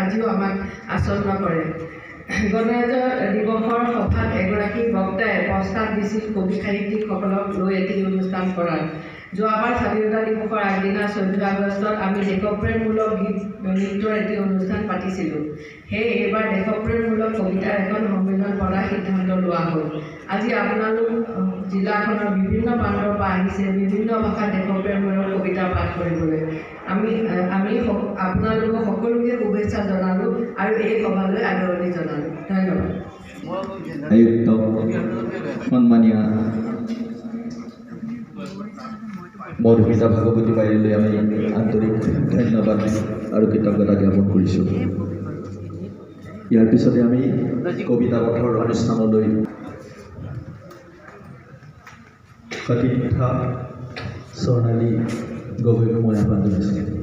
আজিও আমাক আচৰণ কৰে। গণৰাজ্য দিৱসৰ সভাত এগৰাকী বক্তাই প্ৰস্তাৱ দিছিল কবি সাহিত্যিকসকলক লৈ এটি অনুষ্ঠান কৰাৰ। যোৱাবাৰ স্বাধীনতা দিৱসৰ আগদিনা 14 আগষ্টত আমি দেশপ্ৰেমমূলক গীত নৃত্যৰ এটি অনুষ্ঠান পাতিছিলোঁ। সেয়ে এইবাৰ দেশপ্ৰেমমূলক কবিতাৰ এখন সন্মিলন কৰাৰ সিদ্ধান্ত লোৱা হ'ল। আজি আপোনালোক জিলাখনৰ বিভিন্ন প্ৰান্তৰ পৰা আহিছে বিভিন্ন ভাষাত দেশপ্ৰেমমূলক কবিতা পাঠ কৰিবলৈ। আমি আপোনালোকক সকলোকে শুভেচ্ছা জনালোঁ আৰু এই সভালৈ আদৰণি জনালোঁ। ধন্যবাদ। আয়ুক্ত সন্মানীয় মধুমিতা ভাগৱতী বাইদেউলৈ আমি আন্তৰিক ধন্যবাদ আৰু কৃতজ্ঞতা জ্ঞাপন কৰিছোঁ। ইয়াৰ পিছতে আমি কবিতা পঠৰ অনুষ্ঠানলৈ সতীৰ্থা স্বৰ্ণালী গগৈক মই আহ্বান জনাইছোঁ।